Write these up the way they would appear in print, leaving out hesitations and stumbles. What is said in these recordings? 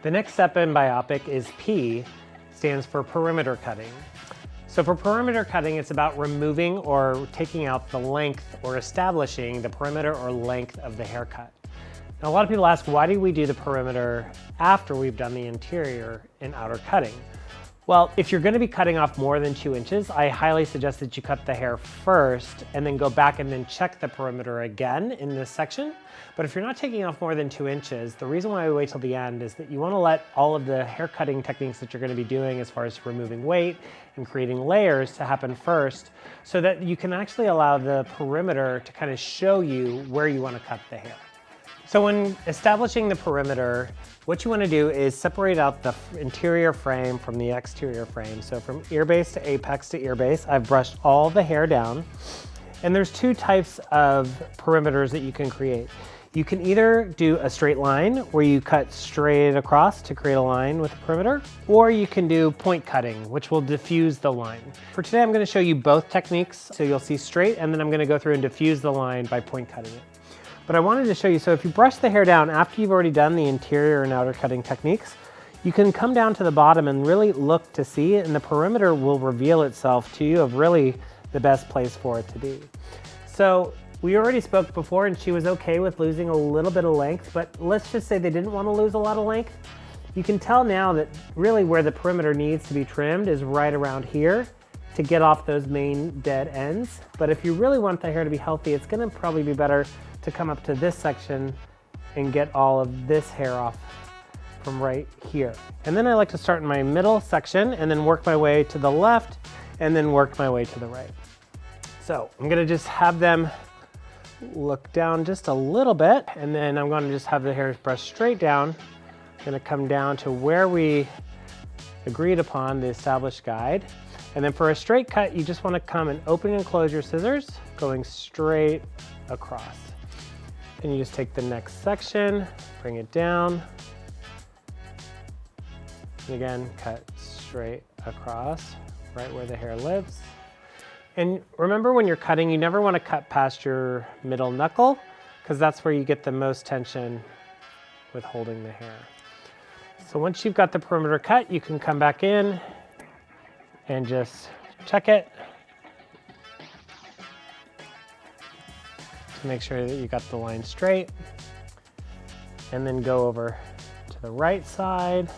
The next step in biopic is P, stands for perimeter cutting. So for perimeter cutting, it's about removing or taking out the length or establishing the perimeter or length of the haircut. Now, a lot of people ask, why do we do the perimeter after we've done the interior and outer cutting? Well, if you're going to be cutting off more than 2 inches, I highly suggest that you cut the hair first and then go back and then check the perimeter again in this section. But if you're not taking off more than 2 inches, the reason why we wait till the end is that you want to let all of the hair cutting techniques that you're going to be doing as far as removing weight and creating layers to happen first, so that you can actually allow the perimeter to kind of show you where you want to cut the hair. So when establishing the perimeter, what you want to do is separate out the interior frame from the exterior frame. So from ear base to apex to ear base, I've brushed all the hair down. And there's 2 types of perimeters that you can create. You can either do a straight line where you cut straight across to create a line with a perimeter, or you can do point cutting, which will diffuse the line. For today, I'm going to show you both techniques. So you'll see straight, and then I'm going to go through and diffuse the line by point cutting it. But I wanted to show you, so if you brush the hair down after you've already done the interior and outer cutting techniques, you can come down to the bottom and really look to see it, and the perimeter will reveal itself to you of really the best place for it to be. So we already spoke before, and she was okay with losing a little bit of length, but let's just say they didn't want to lose a lot of length. You can tell now that really where the perimeter needs to be trimmed is right around here to get off those main dead ends. But if you really want the hair to be healthy, it's going to probably be better to come up to this section and get all of this hair off from right here. And then I like to start in my middle section and then work my way to the left and then work my way to the right. So I'm gonna just have them look down just a little bit, and then I'm gonna just have the hair brush straight down. I'm gonna come down to where we agreed upon the established guide. And then for a straight cut, you just wanna come and open and close your scissors, going straight across. And you just take the next section, bring it down, and again, cut straight across, right where the hair lives. And remember, when you're cutting, you never want to cut past your middle knuckle, because that's where you get the most tension with holding the hair. So once you've got the perimeter cut, you can come back in and just check it to make sure that you got the line straight, and then go over to the right side.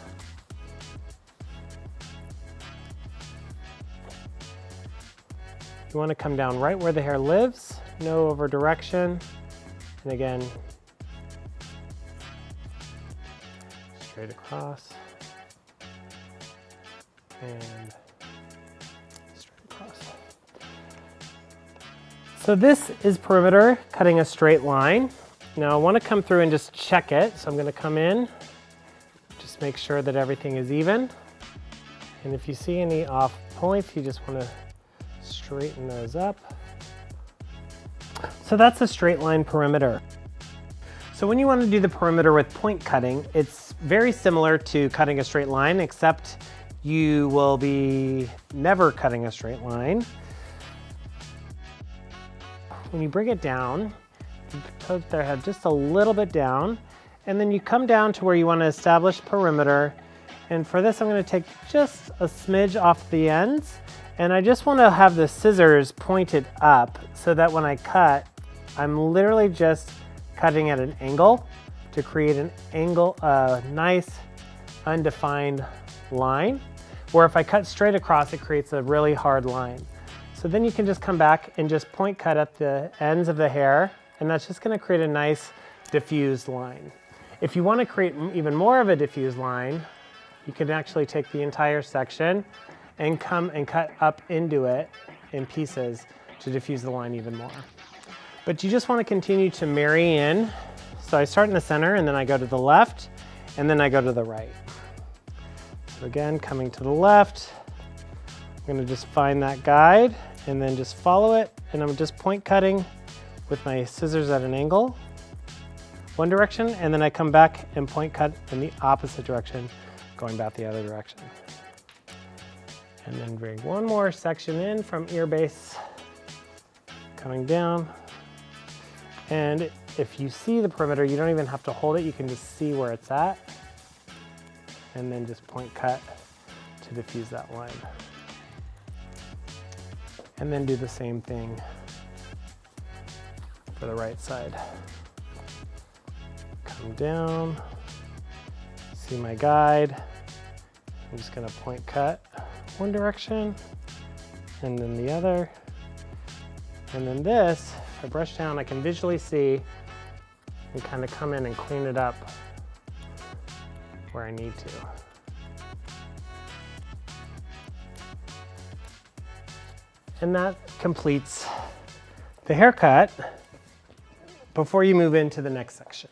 You want to come down right where the hair lives, no over direction, and again, straight across and straight across. So this is perimeter cutting a straight line. Now I want to come through and just check it. So I'm going to come in, just make sure that everything is even. And if you see any off points, you just want to straighten those up. So that's a straight line perimeter. So when you want to do the perimeter with point cutting, it's very similar to cutting a straight line, except you will be never cutting a straight line. When you bring it down, you put their head just a little bit down, and then you come down to where you want to establish perimeter. And for this, I'm going to take just a smidge off the ends, and I just want to have the scissors pointed up so that when I cut, I'm literally just cutting at an angle to create an angle, nice undefined line, where if I cut straight across, it creates a really hard line. So then you can just come back and just point cut at the ends of the hair, and that's just going to create a nice diffused line. If you want to create even more of a diffused line, you can actually take the entire section and come and cut up into it in pieces to diffuse the line even more. But you just want to continue to marry in. So I start in the center, and then I go to the left, and then I go to the right. So again, coming to the left, I'm going to just find that guide and then just follow it, and I'm just point cutting with my scissors at an angle, one direction, and then I come back and point cut in the opposite direction, going back the other direction. And then bring one more section in from ear base, coming down. And if you see the perimeter, you don't even have to hold it, you can just see where it's at. and then just point cut to diffuse that line. And then do the same thing for the right side. Come down, see my guide. I'm just gonna point cut one direction and then the other. And then this, if I brush down, I can visually see and kind of come in and clean it up where I need to. And that completes the haircut before you move into the next section.